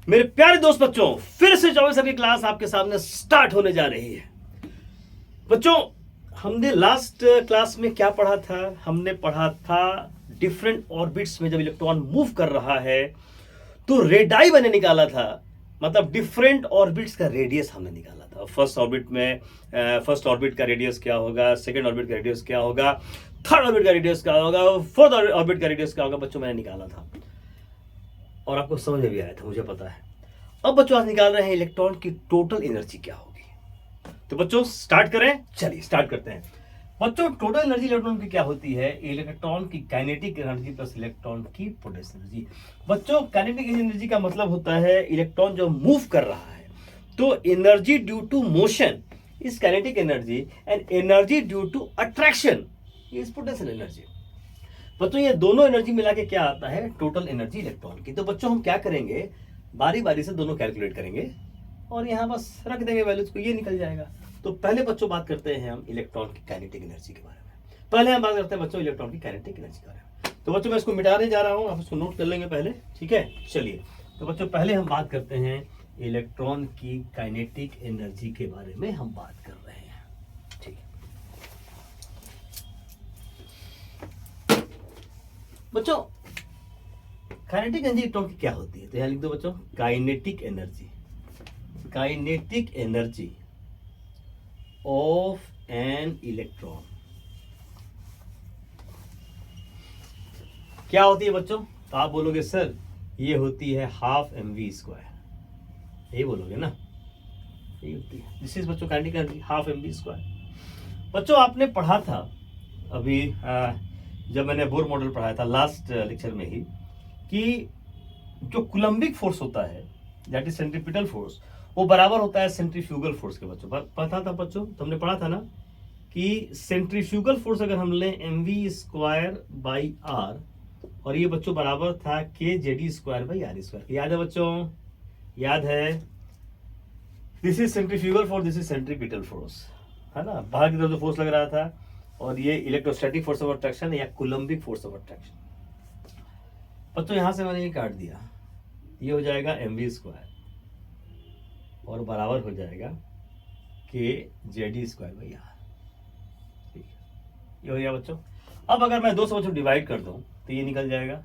मेरे प्यारे दोस्त बच्चों, फिर से 24 की क्लास आपके सामने स्टार्ट होने जा रही है। बच्चों, हमने लास्ट क्लास में क्या पढ़ा था? हमने पढ़ा था डिफरेंट ऑर्बिट्स में जब इलेक्ट्रॉन मूव कर रहा है तो रेडाई मैंने निकाला था, मतलब डिफरेंट ऑर्बिट्स का रेडियस हमने निकाला था। फर्स्ट ऑर्बिट में फर्स्ट ऑर्बिट का रेडियस क्या होगा, सेकंड ऑर्बिट का रेडियस क्या होगा, थर्ड ऑर्बिट का रेडियस क्या होगा, फोर्थ ऑर्बिट का रेडियस क्या होगा। बच्चों, मैंने निकाला था और आपको समझ में भी आया था, मुझे पता है। अब बच्चों आज निकाल रहे हैं इलेक्ट्रॉन की टोटल एनर्जी क्या होगी। तो बच्चों स्टार्ट करें, चलिए स्टार्ट करते हैं। बच्चों, टोटल एनर्जी इलेक्ट्रॉन की क्या होती है? इलेक्ट्रॉन की काइनेटिक एनर्जी प्लस इलेक्ट्रॉन की पोटेंशियल एनर्जी। बच्चों, काइनेटिक एनर्जी का मतलब होता है इलेक्ट्रॉन जो मूव कर रहा है, तो energy due to motion is kinetic energy and energy due to attraction is potential energy. बच्चों, ये दोनों एनर्जी मिला के क्या आता है? टोटल एनर्जी इलेक्ट्रॉन की। तो बच्चों हम क्या करेंगे, बारी बारी से दोनों कैलकुलेट करेंगे और यहाँ बस रख देंगे वैल्यूज को, ये निकल जाएगा। तो पहले बच्चों बात करते हैं हम इलेक्ट्रॉन की काइनेटिक एनर्जी के बारे में। पहले हम बात करते हैं बच्चों इलेक्ट्रॉन की काइनेटिक एनर्जी के बारे में। तो बच्चों मैं इसको मिटाने जा रहा हूँ, आप इसको नोट कर लेंगे पहले, ठीक है। चलिए, तो बच्चों पहले हम बात करते हैं इलेक्ट्रॉन की काइनेटिक एनर्जी के बारे में हम बात कर रहे हैं, ठीक है। बच्चों, काइनेटिक एनर्जी इलेक्ट्रॉन की क्या होती है? तो यहां लिख दो बच्चों, kinetic energy, kinetic energy of an electron क्या होती है बच्चों? तो आप बोलोगे सर ये होती है हाफ mv स्क्वायर, यही बोलोगे ना, यही होती है। दिस इज बच्चों kinetic energy half mv square. बच्चों आपने पढ़ा था अभी जब मैंने बोर मॉडल पढ़ाया था लास्ट लेक्चर में ही, कि जो कूलम्बिक फोर्स होता है दैट इज सेंट्रीपिटल फोर्स, वो बराबर होता है सेंट्रीफ्यूगल फोर्स के। बच्चों पता था बच्चों, तुमने पढ़ा था ना कि सेंट्रीफ्यूगल फोर्स अगर हम लें mv स्क्वायर बाई आर, और ये बच्चों बराबर था K Z E square by R square. याद है बच्चों? याद है? This is centrifugal force, this is centripetal force, है ना। बाहर की तरफ जो फोर्स लग रहा था, और ये इलेक्ट्रोस्टैटिक फोर्स ऑफ अट्रैक्शन या कूलम्बिक फोर्स ऑफ अट्रैक्शन। बच्चों यहां से मैंने ये काट दिया, ये हो जाएगा mv स्क्वायर और बराबर हो जाएगा के जेडी स्क्वायर बाई आर, ठीक है। ये हो गया बच्चों। अब अगर मैं 2 से बच्चों डिवाइड कर दूं तो ये निकल जाएगा,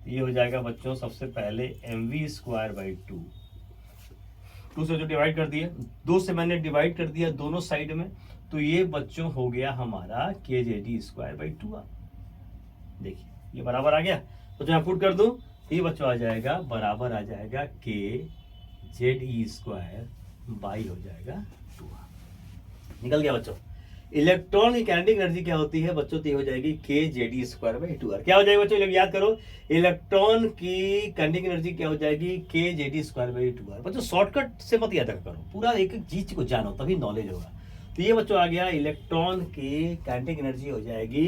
ये हो जाएगा बच्चों सबसे पहले mv स्क्वायर बाई 2 से जो डिवाइड कर दिए, 2 से मैंने डिवाइड कर दिया दोनों साइड में, तो ये बच्चों हो गया हमारा के जेडी स्क्वायर बाई 2r। देखिए ये बराबर आ गया, तो जो मैं पुट कर दूं तो ये बच्चों आ जाएगा, बराबर आ जाएगा के जेड ई स्क्वायर बाई हो जाएगा 2r। निकल गया बच्चों। इलेक्ट्रॉन की काइनेटिक एनर्जी क्या होती है बच्चों? तो ये हो जाएगी के Z E square by 2r। क्या हो जाएगा बच्चों? याद करो, इलेक्ट्रॉन की काइनेटिक एनर्जी क्या हो जाएगी? के Z E square by 2r। बच्चों शॉर्टकट से मत याद करो, पूरा एक एक चीज को जानो तभी नॉलेज होगा। तो ये बच्चों आ गया, इलेक्ट्रॉन की काइनेटिक एनर्जी हो जाएगी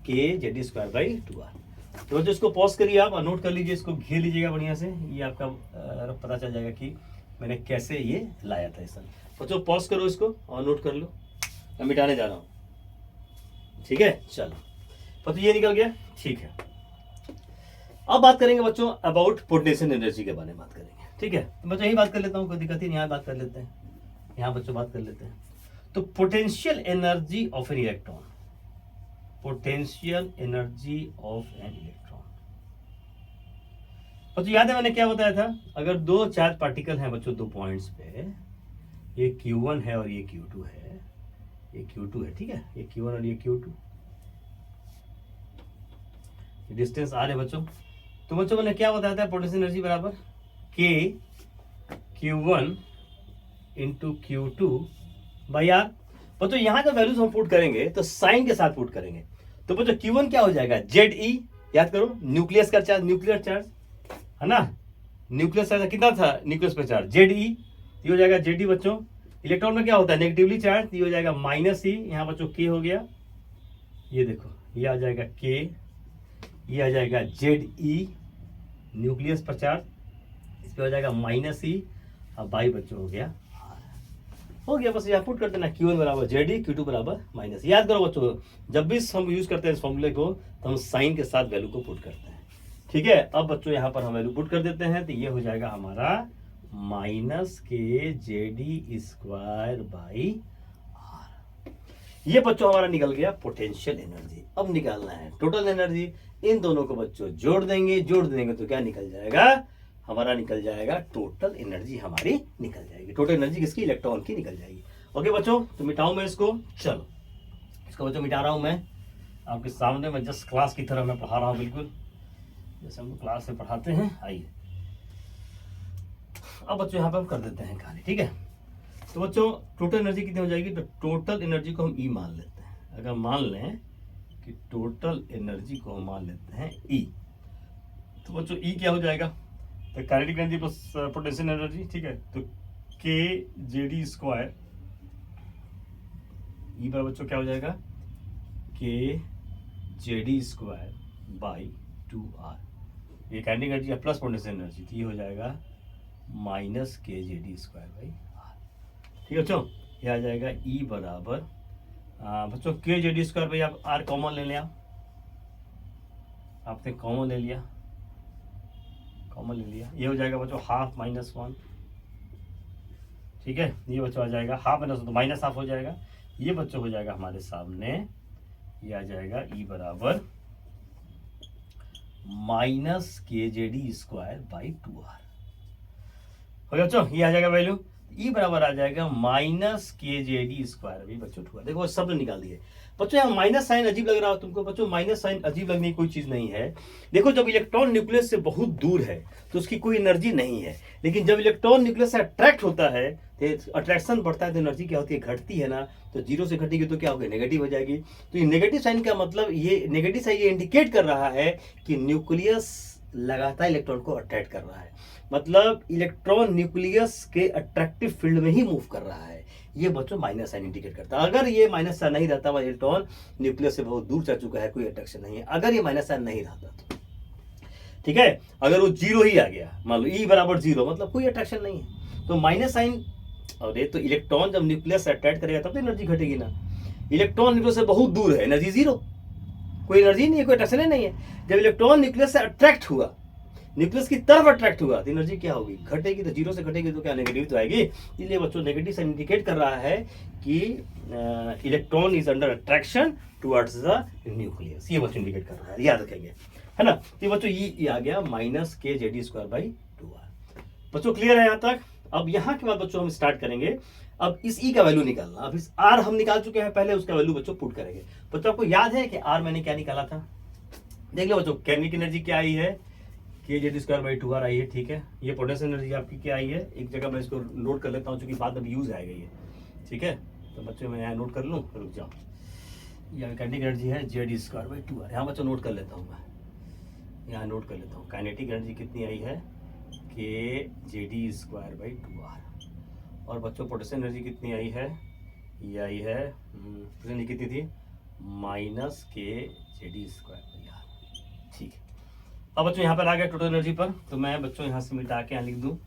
के Z E square by 2r। तो बच्चों इसको पॉज करिए, आप नोट कर लीजिए, इसको घेर लीजिएगा बढ़िया से, ये आपका पता चल जाएगा कि मैंने कैसे ये लाया था इस। बच्चों पॉज करो इसको और नोट कर लो, मैं मिटाने जा रहा हूं, ठीक है। चलो बच्चों ये निकल गया, ठीक है। अब बात करेंगे बच्चों अबाउट पोटेंशियल एनर्जी के बारे में बात करेंगे, ठीक है। तो बच्चों यही बात कर लेता हूँ, कोई दिक्कत नहीं, यहाँ बात कर लेते हैं, यहाँ बच्चों बात कर लेते हैं। तो potential energy of an electron, potential energy of an electron. बच्चों याद है मैंने क्या बताया था? अगर 2 चार्ज पार्टिकल हैं बच्चों 2 पॉइंट्स पे, ये Q1 है और ये Q2 है, ये Q2 है, ठीक है, ये Q1 और ये Q2, डिस्टेंस R है बच्चों। तो बच्चों मैंने क्या बताया था? पोटेंशियल एनर्जी बराबर K Q1 into Q2 by R। बच्चों यहाँ का वैल्यूज हम पुट करेंगे तो साइन के साथ पुट करेंगे। तो बच्चों Q1 क्या हो जाएगा? ZE, याद करो न्यूक्लियस का चार्ज, न्यूक्लियर चार्ज है ना, न्यूक्लियस चार्ज कितना था? न्यूक्लियस पे चार्ज ZE, ये हो जाएगा ZE बच्चों। इलेक्ट्रॉन में क्या होता है? नेगेटिवली चार्ज, ये हो जाएगा -E, यहाँ बच्चों K हो गया, ये देखो ये आ जाएगा K, ये आ जाएगा ZE न्यूक्लियस पर चार्ज, इस पे हो जाएगा -E, अब बाई बच्चों हो गया, हो गया। बस यहाँ पुट करते ना, Q1 बराबर ZE, Q2 बराबर -E। याद करो बच्चों, जब भी हम यूज करते हैं इस फॉर्मूले को तो हम साइन के साथ वैल्यू को पुट करते हैं। ठीक है, अब बच्चों यहाँ पर हम वैल्यू पुट कर देते हैं, तो ये हो जाएगा हमारा -kZd² बाई आर। ये बच्चों हमारा निकल गया पोटेंशियल एनर्जी। अब निकालना है टोटल एनर्जी। इन दोनों को बच्चों जोड़ देंगे तो क्या निकल जाएगा हमारा, निकल जाएगा टोटल एनर्जी हमारी निकल जाएगी। टोटल एनर्जी किसकी, इलेक्ट्रॉन की निकल जाएगी। ओके बच्चों, तो मिटाऊं मैं इसको, चलो इसको बच्चों मिटा रहा हूं मैं आपके सामने। मैं जस्ट क्लास की तरह मैं पढ़ा रहा हूं, बिल्कुल जैसे हम क्लास में पढ़ाते हैं। आइए अब बच्चों यहाँ पर हम कर देते हैं खाली, ठीक है। तो बच्चों टोटल एनर्जी कितनी हो जाएगी, तो टोटल एनर्जी को हम ई मान लेते हैं। अगर मान लें कि टोटल एनर्जी को हम मान लेते हैं ई, तो बच्चों ई क्या हो जाएगा, तो kinetic energy plus potential energy, ठीक है। तो kZd² ई पर बच्चों क्या हो जाएगा, kZd² बाई 2r। ये kinetic energy plus potential energy, तो ये हो जाएगा -kZd² बाई r। ठीक है बच्चों, ये आ जाएगा ई बराबर बच्चों kZd² भाई आप r कॉमन ले लिया, आपने कॉमन ले लिया, ये हो जाएगा बच्चों हाफ -1, ठीक है। ये बच्चों आ जाएगा हाफ माइनस तो माइनस हाफ हो जाएगा। ये बच्चों हो जाएगा हमारे सामने, ये आ जाएगा ई बराबर -kZd² बाई 2r। हो गया बच्चों, ये आ जाएगा वैल्यू, ई बराबर आ जाएगा -kZd²। अभी बच्चों 2r, देखो शब्द निकाल दिए बच्चों। यहाँ माइनस साइन अजीब लग रहा हो तुमको बच्चों, माइनस साइन अजीब लगने की कोई चीज नहीं है। देखो जब इलेक्ट्रॉन न्यूक्लियस से बहुत दूर है तो उसकी कोई एनर्जी नहीं है, लेकिन जब इलेक्ट्रॉन न्यूक्लियस से अट्रैक्ट होता है तो अट्रैक्शन बढ़ता है, तो एनर्जी क्या होती है, घटती है ना। तो 0 से घटेगी तो क्या होगी, नेगेटिव हो जाएगी। तो ये नेगेटिव साइन का मतलब, ये नेगेटिव साइन ये इंडिकेट कर रहा है कि न्यूक्लियस लगातार इलेक्ट्रॉन को अट्रैक्ट कर रहा है, मतलब इलेक्ट्रॉन न्यूक्लियस के अट्रैक्टिव फील्ड में ही मूव कर रहा है। ये बच्चों माइनस साइन इंडिकेट करता है। अगर ये माइनस साइन नहीं रहता, वह इलेक्ट्रॉन न्यूक्लियस से बहुत दूर जा चुका है, कोई अट्रैक्शन नहीं है। अगर ये माइनस साइन नहीं रहता तो ठीक है, अगर वो 0 ही आ गया, मान लो ई बराबर 0, मतलब कोई अट्रैक्शन नहीं है। तो माइनस साइन, और ये तो इलेक्ट्रॉन जब न्यूक्लियस से अट्रैक्ट करेगा तब तो एनर्जी घटेगी ना। इलेक्ट्रॉन न्यूक्लियस से बहुत दूर है, एनर्जी 0, कोई एनर्जी नहीं है, कोई अट्रैक्शन नहीं है। जब इलेक्ट्रॉन न्यूक्लियस से अट्रैक्ट हुआ, न्यूक्लियस की तरफ अट्रैक्ट हुआ, तो एनर्जी क्या होगी, घटेगी। तो 0 से घटेगी तो क्या नेगेटिव तो आएगी। इसलिए बच्चों नेगेटिव से इंडिकेट कर रहा है कि electron is under attraction towards the nucleus. ये बच्चों इंडिकेट कर रहा है, याद रखेंगे, है ना। तो बच्चों ये आ गया -kZd² बाई 2r। बच्चों क्लियर है यहाँ तक। अब यहाँ के बाद बच्चों हम स्टार्ट करेंगे अब इस ई का वैल्यू निकालना। अब इस आर हम निकाल चुके हैं पहले, उसका वैल्यू बच्चों पुट करेंगे। बच्चों आपको याद है कि आर मैंने क्या निकाला था, देख लो बच्चों। काइनेटिक एनर्जी क्या आई है, kZ² बाई 2r आई है, ठीक है। ये पोटेंशियल एनर्जी आपकी क्या आई है, एक जगह मैं इसको नोट कर लेता हूँ क्योंकि बाद में यूज आएगा ये, ठीक है। तो बच्चों मैं यहाँ नोट कर लूँ, रुक जाओ। ये काइनेटिक एनर्जी है Z² बाई 2r, यहाँ बच्चों नोट कर लेता हूँ मैं, यहाँ नोट कर लेता हूँ। काइनेटिक एनर्जी कितनी आई है, kZ² बाई 2r। और बच्चों पोटेंशियल एनर्जी कितनी आई है, ये आई है पोटेंशियल एनर्जी कितनी थी, -kZ² बाई r, ठीक है। अब बच्चों यहाँ पर आ गया टोटल एनर्जी पर, तो मैं बच्चों यहाँ से मिटा के यहाँ लिख दूँ,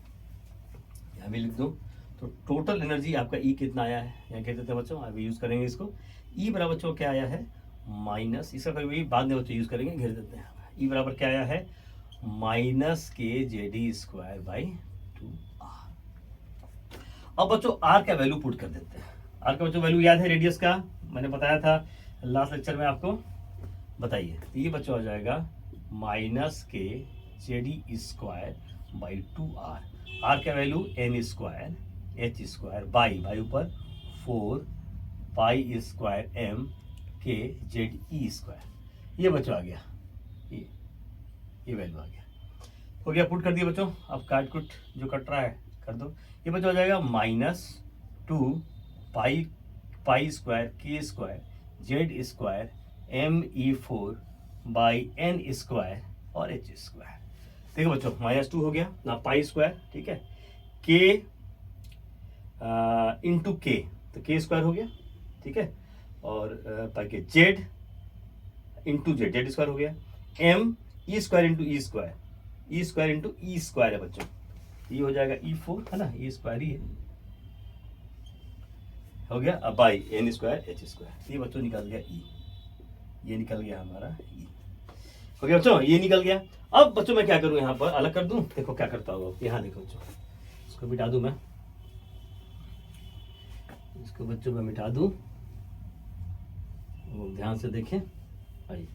यहाँ भी लिख दूँ। तो टोटल एनर्जी आपका ई कितना आया है, यहाँ कह देते हैं बच्चों, अभी यूज़ करेंगे इसको। ई बराबर बच्चों क्या आया है, माइनस, इसका कभी बाद में बच्चों यूज़ करेंगे, घेर देते हैं। ई बराबर क्या आया है, -kZd² बाई 2r। अब बच्चों आर का वैल्यू पुट कर देते हैं। आर का बच्चों वैल्यू याद है रेडियस का, मैंने बताया था लास्ट लेक्चर में आपको, बताइए। तो ये बच्चों आ जाएगा -kZd² बाई 2r। आर का वैल्यू n² h² बाई ऊपर 4 π² m kZe²। ये बच्चों आ गया, ये वैल्यू आ गया, हो गया, पुट कर दिया बच्चों। अब काट कुट जो कट रहा है कर दो। ये बच्चों आ जाएगा -2 π² k² Z² me4 by n² और h²। देखो बच्चों -2 हो गया ना, π², ठीक है, k इंटू के, तो k² हो गया, ठीक है। और के z इंटू z² हो गया, m e² into e² into e² है बच्चों, ये हो जाएगा e4, है ना, e² ही है, हो गया। अब बाई n² h², ये बच्चों निकल गया e, ये निकल गया हमारा e। ओके बच्चों, ये निकल गया। अब बच्चों मैं क्या करूं, यहाँ पर अलग कर दूं। देखो क्या करता होगा, यहाँ देखो बच्चों, इसको मिटा दूं मैं, इसको बच्चों मैं मिटा दूं। ध्यान से देखें, आइए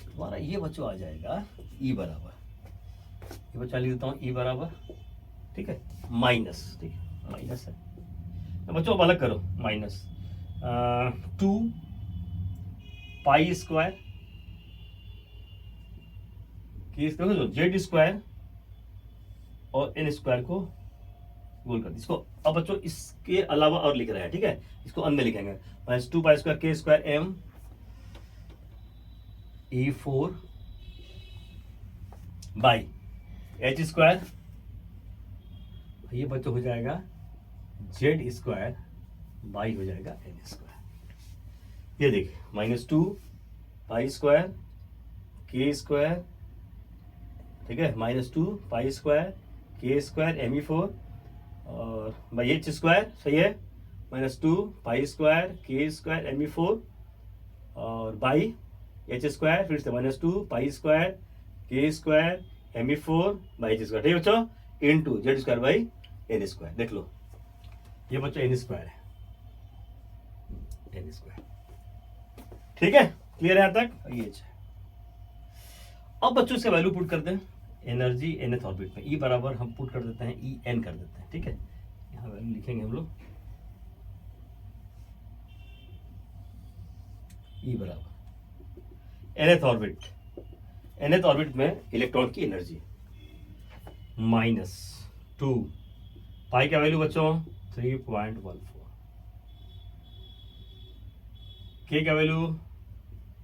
हमारा ये बच्चों आ जाएगा ई बराबर, ये बच्चा लिख देता हूँ ई बराबर, ठीक है, माइनस, ठीक है माइनस है। तो बच्चों अब अलग करो, माइनस 2 पाई स्क्वायर की जो जेड स्क्वायर और एन स्क्वायर को गोल कर दी इसको। अब बच्चों इसके अलावा और लिख रहे हैं, ठीक है, इसको अन्य लिखेंगे, minus 2 pi square K square M E4 by H square, ये बच्चों हो जाएगा जेड स्क्वायर बाई हो जाएगा एन स्क्वायर। ये देखिए minus 2 pi square K square, ठीक है, minus 2 pi square K square ME4 और बाई एच स्क्वायर, सही है, minus 2 pi square K square ME4 और बाई एच स्क्वायर, फिर से minus 2 pi square K square ME4 by H square, ठीक है बच्चों, into Z square by N square. देख लो ये बच्चों एन स्क्वायर है, एन स्क्वायर, ठीक है, क्लियर है यहाँ तक। ये अब बच्चों इसका वैल्यू पुट कर दें, एनर्जी nth ऑर्बिट में ई बराबर हम पुट कर देते हैं ई एन कर देते हैं, ठीक है, यहाँ वैल्यू लिखेंगे हम लोग ई बराबर nth ऑर्बिट में इलेक्ट्रॉन की एनर्जी माइनस 2 पाई का वैल्यू बच्चों 3.14, के का वैल्यू,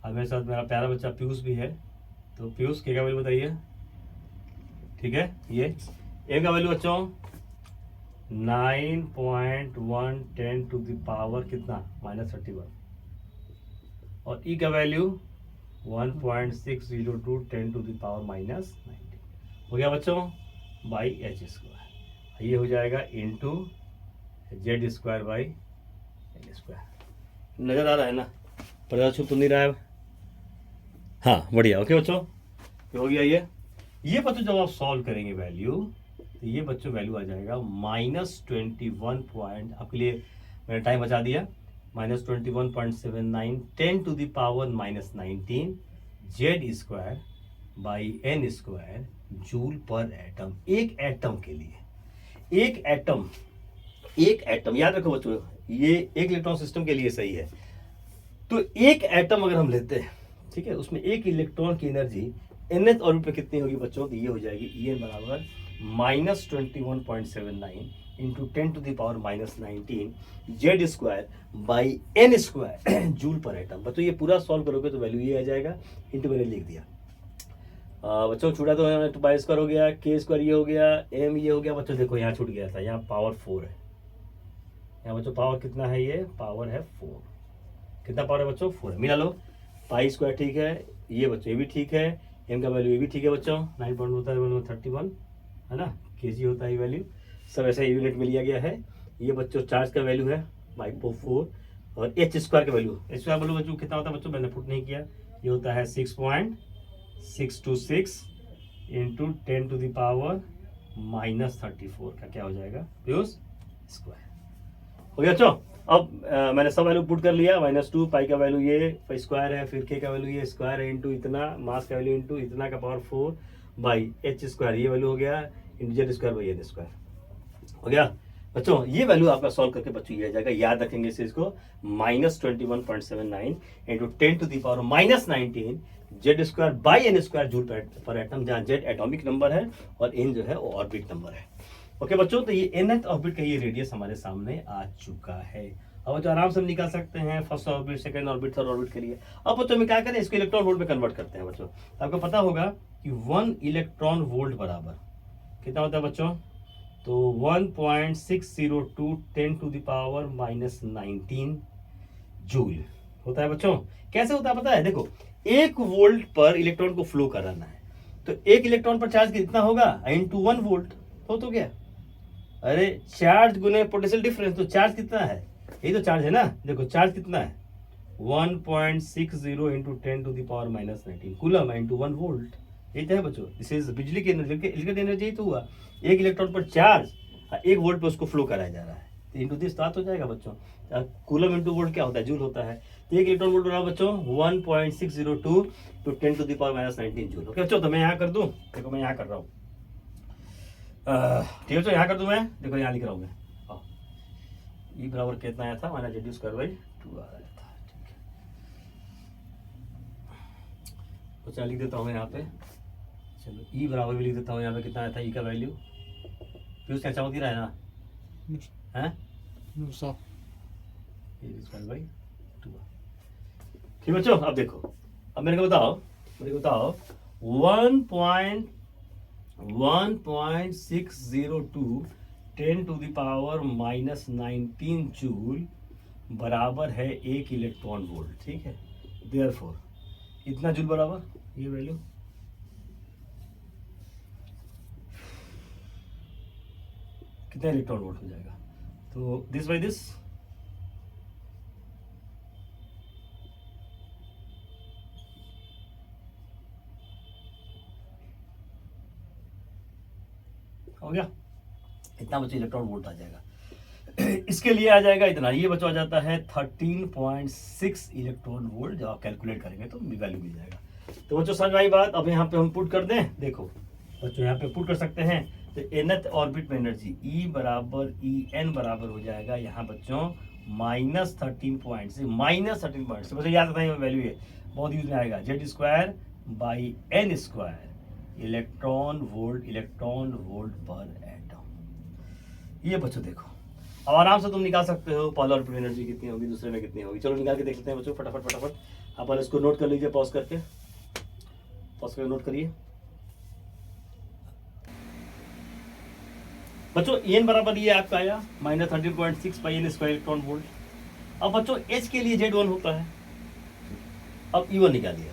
अब मेरे साथ मेरा प्यारा बच्चा पीयूष भी है, तो पीयूष के का वैल्यू बताइए, ठीक है, ये ए का वैल्यू बच्चों 9.110 टू द पावर कितना -31 और ई का वैल्यू 1.602 10 टू द पावर -19 हो गया बच्चों बाई एच स्क्वायर। ये हो जाएगा into Z square by L square. नजर आ रहा है ना, पर्दा छुप तो नहीं रहा है? हाँ बढ़िया, ओके बच्चों, हो गया ये बच्चों जब आप सॉल्व करेंगे वैल्यू, तो ये बच्चों वैल्यू आ जाएगा -21 पॉइंट, आपके लिए मैंने टाइम बचा दिया, -21.79 10 to the power -19 Z square by N square joule per atom. एक एटम के लिए, एक एटम याद रखो बच्चों, ये एक इलेक्ट्रॉन सिस्टम के लिए सही है। तो एक एटम अगर हम लेते हैं, ठीक है, उसमें एक इलेक्ट्रॉन की एनर्जी nth ऑर्बिट पे कितनी होगी बच्चों, तो ये हो जाएगी En बराबर -21.79 into 10 to the power -19 Z square by N square joule per atom. बच्चों ये पूरा सॉल्व करोगे तो वैल्यू ये आ जाएगा, इंटू मैंने लिख दिया। बच्चों छूटा तो बाई स्क्वायर हो गया, के स्क्वायर ये हो गया, एम ये हो गया। बच्चों देखो यहाँ छूट गया था, यहाँ पावर 4 है, यहाँ बच्चों पावर कितना है, ये पावर है 4, कितना पावर है बच्चों 4 है, मिला लो, पाई स्क्वायर ठीक है, ये बच्चों ये भी ठीक है, एम का वैल्यू ये भी ठीक है बच्चों, 9 होता है 31 है ना, केजी होता है ये वैल्यू, सब ऐसा यूनिट में लिया गया है। ये बच्चों चार्ज का वैल्यू है बाई 4 और एच स्क्वायर का वैल्यू, एच स्क्वायर बोलो बच्चों कितना होता है बच्चों, मैंने पुट नहीं किया, ये होता है 6.626 इंटू 10 टू द पावर -34 का क्या हो जाएगा प्लस स्क्वायर। हो गया बच्चों, अब मैंने सब वैल्यू पुट कर लिया, -2 पाई का वैल्यू ये स्क्वायर है, फिर के का वैल्यू ये स्क्वायर है इंटू इतना, मास का वैल्यू इंटू इतना का पावर 4 बाई एच स्क्वायर, ये वैल्यू हो गया into Z square by N square. हो गया बच्चों, ये वैल्यू आपका सॉल्व करके बच्चों ये आ जाएगा, याद रखेंगे इस चीज को, -21.79 into 10 to the power -19 Z square by N square joule per atom, जहाँ जेड एटॉमिक नंबर है और एन जो है वो ऑर्बिट नंबर है। ओके बच्चों, तो ये nth ऑर्बिट का ये रेडियस हमारे सामने आ चुका है। अब बच्चों आराम से हम निकाल सकते हैं first orbit, second orbit, third orbit के लिए। अब बच्चों में क्या करें, इसको इलेक्ट्रॉन वोल्ट में कन्वर्ट करते हैं बच्चों। आपको पता होगा कि 1 इलेक्ट्रॉन वोल्ट बराबर कितना होता है बच्चों, तो 1.602 10 टू द पावर -19 जूल होता है बच्चों। कैसे होता है पता है, देखो 1 वोल्ट पर इलेक्ट्रॉन को फ्लो कराना है, तो 1 इलेक्ट्रॉन पर चार्ज कितना होगा, इंटू 1 वोल्ट हो तो क्या, अरे चार्ज गुने पोटेंशियल डिफरेंस, तो चार्ज कितना है, यही तो चार्ज है ना, देखो चार्ज कितना है 1.60 इंटू 10⁻⁻19 कूलम इंटू 1 वोल्ट। ये तो है बच्चों, दिस इज बिजली की एनर्जी, इलेक्ट्रिकल एनर्जी तो हुआ। एक इलेक्ट्रॉन पर चार्ज 1 वोल्ट पे उसको फ्लो कराया जा रहा है, तो इंटू दिस बात हो जाएगा बच्चों। कूलम इंटू वोल्ट क्या होता है, जूल होता है। तो एक इलेक्ट्रॉन वोल्ट बना बच्चों 1.602 टू 10⁻⁻19 जूल। ओके बच्चों, तो मैं यहाँ कर दूँ, देखो मैं यहाँ कर रहा हूँ, ठीक है बच्चों, यहाँ कर दूँ मैं, देखो यहाँ लिख रहा हूँ मैं। ई बराबर कितना आया था, माइनस जेड स्क्वायर बाई 2 आ रहा था, ठीक है। तो चल लिख देता हूँ यहाँ पे, चलो ई बराबर भी लिख देता हूँ यहाँ पे, कितना आया था ई का वैल्यू, पीयूष क्या चमक ही रहा है ना, हैं स्क्वायर बाई 2। ठीक बच्चों, अब देखो, अब मेरे को बताओ 1.602 10⁻⁻19 जूल बराबर है 1 इलेक्ट्रॉन वोल्ट, ठीक है। देयरफॉर इतना जूल बराबर ये वैल्यू, कितना इलेक्ट्रॉन वोल्ट हो जाएगा, तो दिस बाई दिस, हो गया, इतना बच्चे इलेक्ट्रॉन वोल्ट आ जाएगा। इसके लिए आ जाएगा इतना, ये बच्चा आ जाता है 13.6 इलेक्ट्रॉन वोल्ट। जब आप कैलकुलेट करेंगे तो वैल्यू मिल जाएगा। तो बच्चों समझ आई बात। अब यहाँ पे हम पुट कर दें, देखो बच्चों यहाँ पे पुट कर सकते हैं। तो nth ऑर्बिट में एनर्जी E बराबर En बराबर हो जाएगा यहाँ बच्चों -13 से बच्चों याद रखना है, वैल्यू है बहुत यूज में आएगा, Z square by N square electron volt per atom. ये बच्चों देखो, अब आराम से तुम निकाल सकते हो पहला ऑर्बिट में एनर्जी कितनी होगी, दूसरे में कितनी होगी। चलो निकाल के देख लेते हैं बच्चों, फटाफट आप पहले इसको नोट कर लीजिए, पॉज करके नोट करिए बच्चों। एन बराबर ये आपका आया -13.6 पाई एन स्क्वायर इलेक्ट्रॉन वोल्ट। अब बच्चों एच के लिए Z1 होता है। अब E1 निकालिए,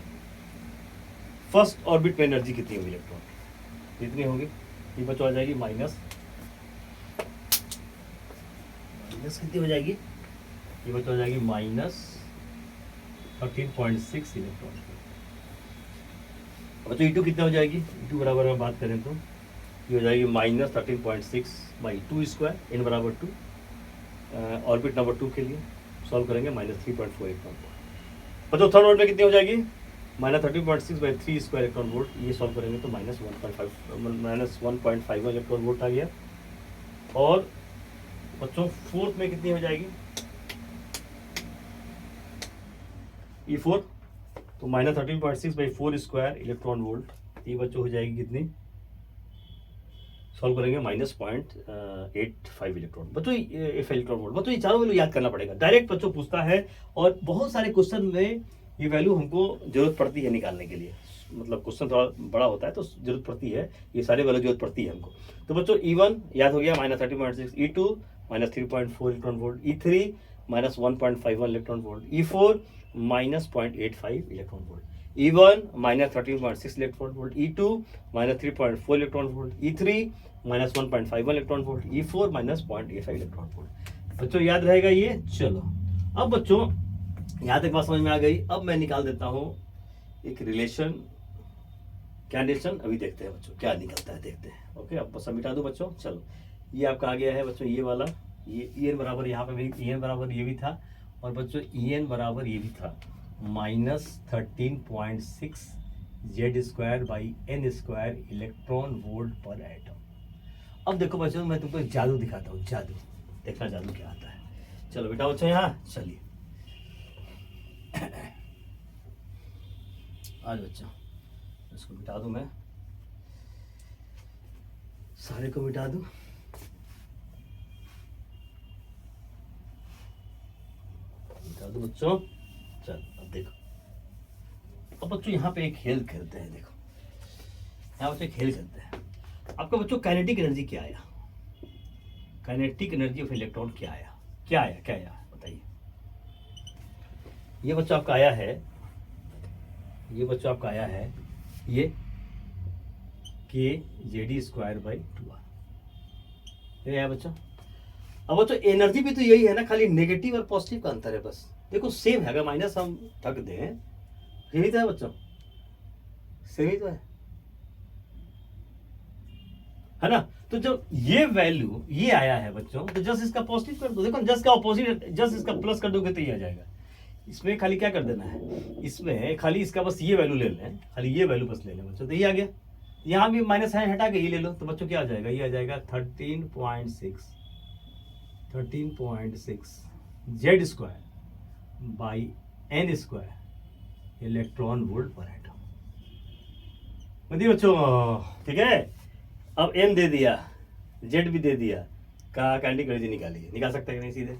फर्स्ट ऑर्बिट में एनर्जी कितनी होगी इलेक्ट्रॉन, कितनी होगी, ये बच्चों आ जाएगी माइनस कितनी हो जाएगी, ये बच्चों हो जाएगी -13.6 इलेक्ट्रॉन। बच्चों E2 कितना हो जाएगी, E2 बराबर में बात करें तो ये हो जाएगी -13.6 बाई 2 स्क्वायर, n बराबर 2। ऑर्बिट नंबर 2 के लिए सॉल्व करेंगे -3.4 इलेक्ट्रॉन वोल्ट। बच्चों थर्ड ऑर्बिट में कितनी हो जाएगी, -13.6 बाई 3 स्क्वायर इलेक्ट्रॉन वोल्ट। ये सॉल्व करेंगे तो -1.5 इलेक्ट्रॉन वोल्ट आ गया। और बच्चों फोर्थ में कितनी हो जाएगी, E4, तो -13.6 बाई 4 स्क्वायर इलेक्ट्रॉन वोल्ट। ये बच्चों हो जाएगी कितनी, सॉल्व करेंगे -0.85 इलेक्ट्रॉन बच्चों इलेक्ट्रॉन वोल्ट। बच्चों ये चारों वैल्यू याद करना पड़ेगा, डायरेक्ट बच्चों पूछता है। और बहुत सारे क्वेश्चन में ये वैल्यू हमको जरूरत पड़ती है निकालने के लिए, मतलब क्वेश्चन थोड़ा बड़ा होता है तो जरूरत पड़ती है, ये सारे वैल्यू जरूरत पड़ती है हमको। तो बच्चों E1 याद हो गया -13.6, E2 -3.4 electron volt, E3 -1.51 electron volt, E4 -0.85 electron volt, E1 -13.6 electron volt, E2 -3.4 electron volt, E3 -1.51 electron volt, E4 -0.85 electron volt. बच्चों याद रहेगा ये। चलो अब बच्चों यहाँ तक बात समझ में आ गई। अब मैं निकाल देता हूँ एक रिलेशन। क्या रिलेशन, अभी देखते हैं बच्चों क्या निकलता है, देखते हैं। ओके, अब सब मिटा दो बच्चों। चलो ये आपका आ गया है बच्चों, ये वाला, ये En बराबर यहाँ पे भी En बराबर ये भी था, और बच्चों En बराबर ये भी था -13.6 Z square by N square electron volt per atom. अब देखो बच्चों मैं तुमको एक जादू दिखाता हूँ, जादू देखना जादू क्या आता है। चलो बेटा बच्चों यहाँ चलिए, आज बच्चों इसको मिटा दूं, मैं सारे को मिटा दूं। बच्चों चल अब देखो, अब बच्चों यहाँ पे एक खेल खेलते हैं। देखो यहाँ बच्चों खेल खेलते हैं। आपका बच्चों काइनेटिक एनर्जी क्या आया, काइनेटिक एनर्जी ऑफ इलेक्ट्रॉन क्या आया, क्या आया बताइए। ये बच्चों आपका आया है, ये बच्चों आपका आया है ये kZd² बाई 2r, ये है बच्चों। अब बच्चों एनर्जी भी तो यही है ना, खाली नेगेटिव और पॉजिटिव का अंतर है बस। देखो सेम है, अगर माइनस हम रख दें, यही तो है बच्चों, सेम ही तो है ना। तो जब ये वैल्यू ये आया है बच्चों, तो जस्ट इसका पॉजिटिव कर दो। देखो जस्ट का ऑपोजिट, जस्ट इसका प्लस कर दोगे तो ये आ जाएगा। इसमें खाली क्या कर देना है, इसमें खाली इसका बस ये वैल्यू ले लें, खाली ये वैल्यू बस ले लें बच्चों, तो ये आ गया। यहाँ भी माइनस साइन हटा के ये ले लो, तो बच्चों क्या आ जाएगा, ये आ जाएगा 13.6 Z square by N square electron volt per atom. बच्चों ठीक है, अब एम दे दिया, जेड भी दे दिया, का काइनेटिक एनर्जी निकालिए, निकाल सकते हैं कि नहीं सीधे।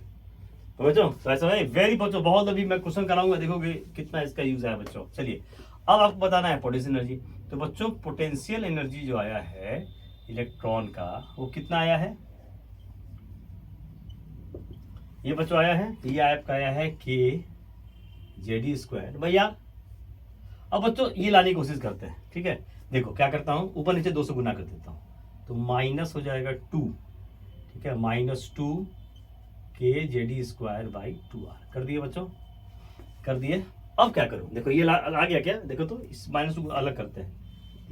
तो बच्चों तो ऐसा है वेरी बच्चों, बहुत अभी मैं क्वेश्चन कराऊंगा, देखोगे कितना इसका यूज है बच्चों। चलिए अब आपको बताना है पोटेंशियल एनर्जी। तो बच्चों पोटेंशियल एनर्जी जो आया है इलेक्ट्रॉन का, वो कितना आया है, ये बच्चों आया है, ये आपका आया है के जेडी स्क्वायर भैया। अब बच्चों ये लाने की कोशिश करते हैं, ठीक है। देखो क्या करता हूं, ऊपर नीचे 2 से गुना कर देता हूं, तो माइनस हो जाएगा 2, ठीक है, -2 के जेडी स्क्वायर बाई 2r कर दिए बच्चों, कर दिए। अब क्या करूं, देखो ये आ गया क्या, देखो तो इस -2 को अलग करते हैं,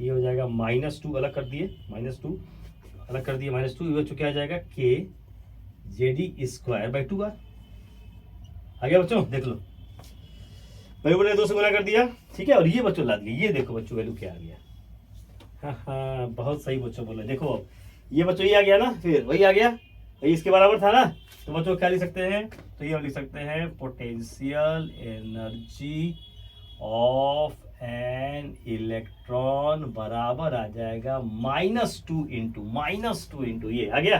ये हो जाएगा -2 अलग कर दिए, -2 अलग कर दिए, -2 बच्चों क्या आ जाएगा, के जेडी स्क्वायर बाई 2r आ गया बच्चों। देख लो मैंने बोले 2 से गुना कर दिया, ठीक है, और ये बच्चों ला दिया, ये देखो बच्चों वैल्यू क्या आ गया। हाँ बहुत सही बच्चों बोले, देखो अब ये बच्चों ये आ गया ना, फिर वही आ गया, वही इसके बराबर था ना। तो बच्चों क्या लिख सकते हैं, तो ये लिख सकते हैं potential energy of an electron बराबर आ जाएगा -2 इंटू ये आ गया,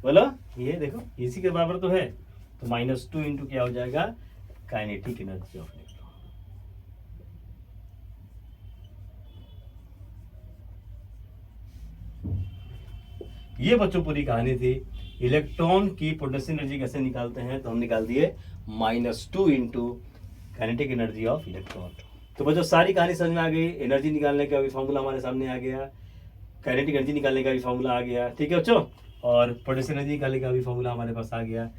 बोलो ये देखो इसी के बराबर तो है, तो -2 इंटू क्या हो जाएगा, काइनेटिक एनर्जी ऑफ इलेक्ट्रॉन। ये बच्चों पूरी कहानी थी। इलेक्ट्रॉन की पोटेंशियल एनर्जी कैसे निकालते हैं, तो हम निकाल दिए -2 into kinetic energy of electron. तो बच्चों सारी कहानी समझ में आ गई, एनर्जी निकालने का भी फॉर्मूला हमारे सामने आ गया, काइनेटिक एनर्जी निकालने का भी फॉर्मूला आ गया, ठीक है बच्चों, और पोटेंशियल एनर्जी निकालने का भी फॉर्मूला हमारे पास आ गया।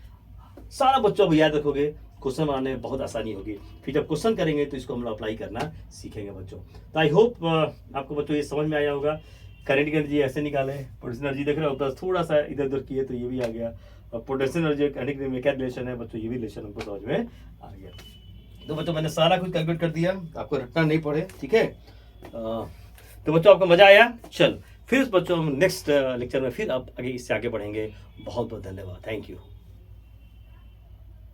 सारा बच्चों अब याद रखोगे, क्वेश्चन बनाने में बहुत आसानी होगी, फिर जब क्वेश्चन करेंगे तो इसको हम लोग अप्लाई करना सीखेंगे बच्चों। तो आई होप आपको बच्चों ये समझ में आया होगा, काइनेटिक एनर्जी ऐसे निकाले, पोटेंशियल एनर्जी देख रहे हो, बस थोड़ा सा इधर उधर किए तो ये भी आ गया, और पोटेंशियल एनर्जी काइनेटिक एनर्जी में क्या रिलेशन है बच्चों, ये भी रिलेशन हमको समझ में आ गया। तो बच्चों मैंने सारा कुछ कैलकुलेट कर दिया, आपको रटना नहीं पड़े, ठीक है। तो बच्चों आपको मजा आया, चल फिर बच्चों हम नेक्स्ट लेक्चर में फिर आप आगे इससे आगे बढ़ेंगे। बहुत बहुत धन्यवाद, थैंक यू।